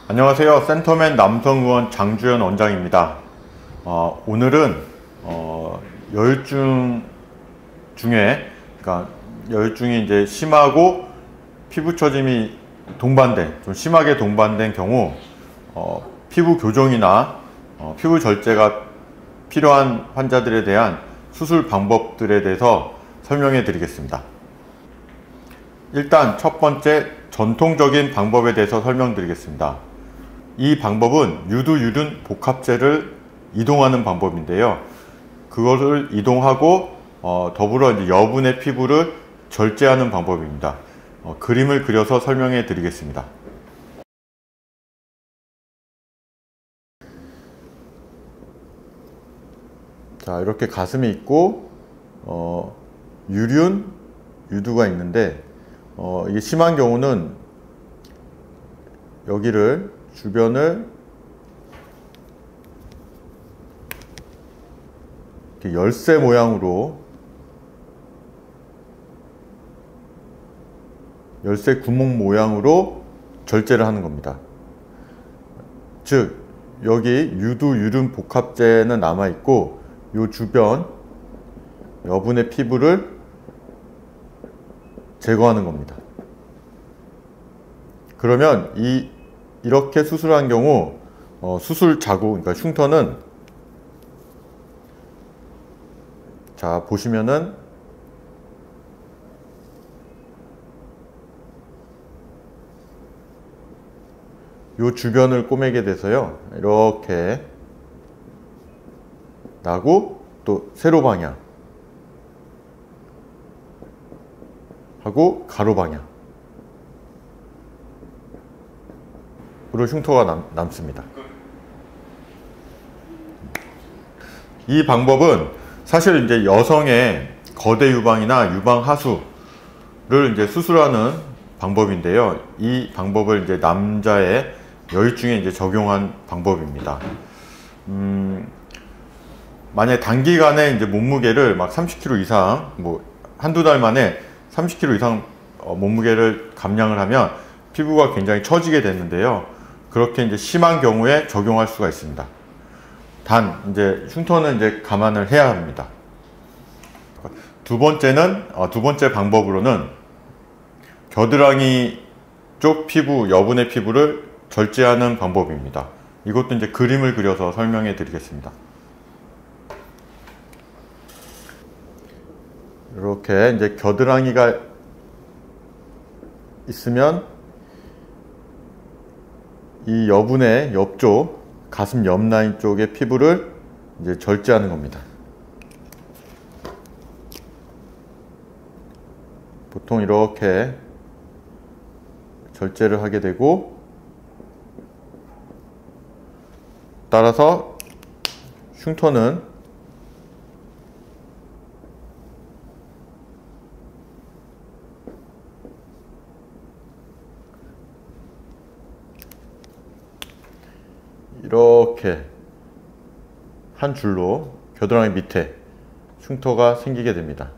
안녕하세요. 센터맨 남성의원 장주현 원장입니다. 오늘은 여유증 중에, 그러니까 여유증이 이제 심하고 피부 처짐이 동반된, 좀 심하게 동반된 경우 피부 교정이나 피부 절제가 필요한 환자들에 대한 수술 방법들에 대해서 설명해 드리겠습니다. 일단 첫 번째, 전통적인 방법에 대해서 설명드리겠습니다. 이 방법은 유두유륜 복합제를 이동하는 방법인데요. 그것을 이동하고 더불어 이제 여분의 피부를 절제하는 방법입니다. 그림을 그려서 설명해 드리겠습니다. 자, 이렇게 가슴이 있고 유륜, 유두가 있는데 이게 심한 경우는 여기를 주변을 이렇게 열쇠 모양으로, 열쇠 구멍 모양으로 절제를 하는 겁니다. 즉 여기 유두 유륜 복합제는 남아 있고 이 주변 여분의 피부를 제거하는 겁니다. 그러면 이렇게 수술한 경우 수술 자국, 그러니까 흉터는, 자 보시면은 요 주변을 꼬매게 돼서요 이렇게 나고, 또 세로 방향 하고 가로 방향으로 흉터가 남습니다. 이 방법은 사실 이제 여성의 거대 유방이나 유방 하수를 이제 수술하는 방법인데요. 이 방법을 이제 남자의 여유증에 이제 적용한 방법입니다. 만약에 단기간에 이제 몸무게를 막 30kg 이상, 뭐 한두 달 만에 30kg 이상 몸무게를 감량을 하면 피부가 굉장히 처지게 되는데요. 그렇게 이제 심한 경우에 적용할 수가 있습니다. 단 이제 흉터는 이제 감안을 해야 합니다. 두 번째 방법으로는 겨드랑이 쪽 피부, 여분의 피부를 절제하는 방법입니다. 이것도 이제 그림을 그려서 설명해 드리겠습니다. 이렇게 이제 겨드랑이가 있으면 이 여분의 옆쪽, 가슴 옆 라인 쪽의 피부를 이제 절제하는 겁니다. 보통 이렇게 절제를 하게 되고, 따라서 흉터는 이렇게 한 줄로 겨드랑이 밑에 흉터가 생기게 됩니다.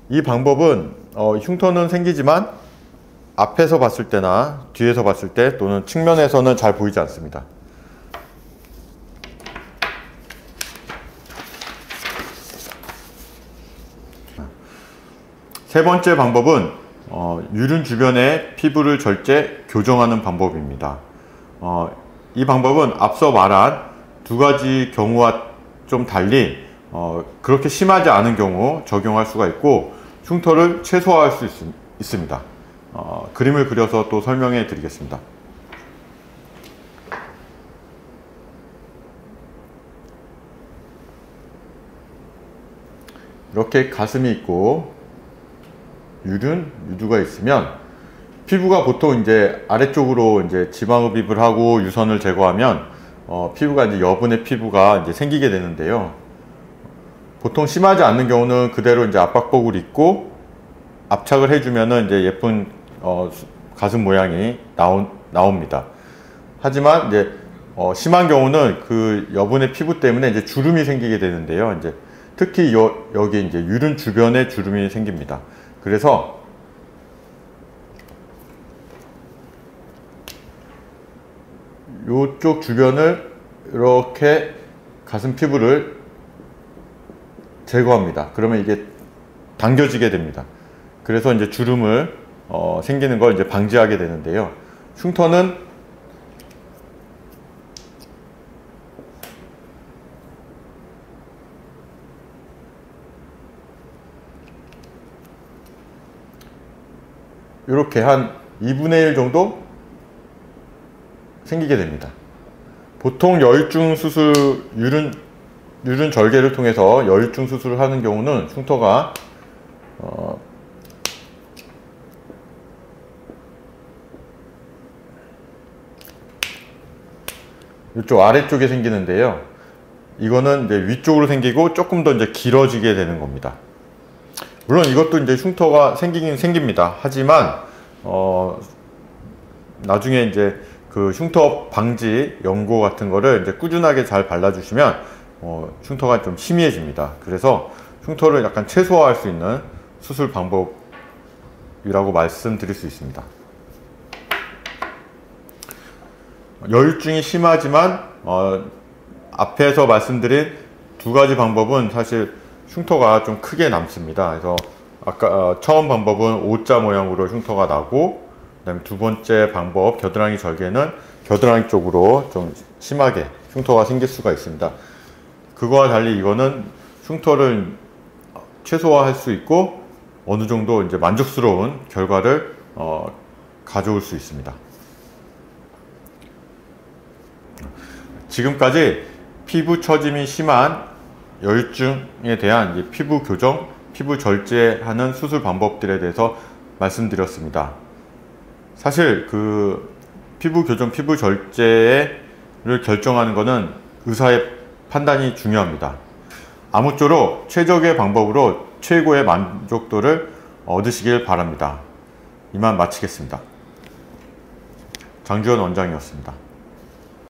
이 방법은 흉터는 생기지만 앞에서 봤을 때나 뒤에서 봤을 때, 또는 측면에서는 잘 보이지 않습니다. 세 번째 방법은 유륜 주변의 피부를 절제, 교정하는 방법입니다. 이 방법은 앞서 말한 두 가지 경우와 좀 달리 그렇게 심하지 않은 경우 적용할 수가 있고, 흉터를 최소화할 수 있습니다. 그림을 그려서 또 설명해 드리겠습니다. 이렇게 가슴이 있고 유륜, 유두가 있으면 피부가 보통 이제 아래쪽으로 이제 지방흡입을 하고 유선을 제거하면 피부가 이제 여분의 피부가 이제 생기게 되는데요. 보통 심하지 않는 경우는 그대로 이제 압박복을 입고 압착을 해주면은 이제 예쁜 가슴 모양이 나옵니다. 하지만 이제 심한 경우는 그 여분의 피부 때문에 이제 주름이 생기게 되는데요. 이제 특히 여기 이제 유륜 주변에 주름이 생깁니다. 그래서 요쪽 주변을 이렇게 가슴 피부를 제거합니다. 그러면 이게 당겨지게 됩니다. 그래서 이제 주름을 생기는 걸 이제 방지하게 되는데요. 흉터는 이렇게 한 2분의 1 정도 생기게 됩니다. 보통 여유증 수술, 유륜 절개를 통해서 여유증 수술을 하는 경우는 흉터가 이쪽 아래쪽에 생기는데요. 이거는 이제 위쪽으로 생기고 조금 더 이제 길어지게 되는 겁니다. 물론 이것도 이제 흉터가 생기긴 생깁니다. 하지만 나중에 이제 그 흉터 방지 연고 같은 거를 이제 꾸준하게 잘 발라주시면 흉터가 좀 희미해집니다. 그래서 흉터를 약간 최소화할 수 있는 수술 방법이라고 말씀드릴 수 있습니다. 여유증이 심하지만 앞에서 말씀드린 두 가지 방법은 사실 흉터가 좀 크게 남습니다. 그래서 아까 처음 방법은 O자 모양으로 흉터가 나고, 그 다음에 두 번째 방법 겨드랑이 절개는 겨드랑이 쪽으로 좀 심하게 흉터가 생길 수가 있습니다. 그거와 달리 이거는 흉터를 최소화할 수 있고 어느 정도 이제 만족스러운 결과를 가져올 수 있습니다. 지금까지 피부 처짐이 심한 여유증에 대한 이제 피부 교정, 피부 절제하는 수술 방법들에 대해서 말씀드렸습니다. 사실 그 피부 교정, 피부 절제를 결정하는 것은 의사의 판단이 중요합니다. 아무쪼록 최적의 방법으로 최고의 만족도를 얻으시길 바랍니다. 이만 마치겠습니다. 장주현 원장이었습니다.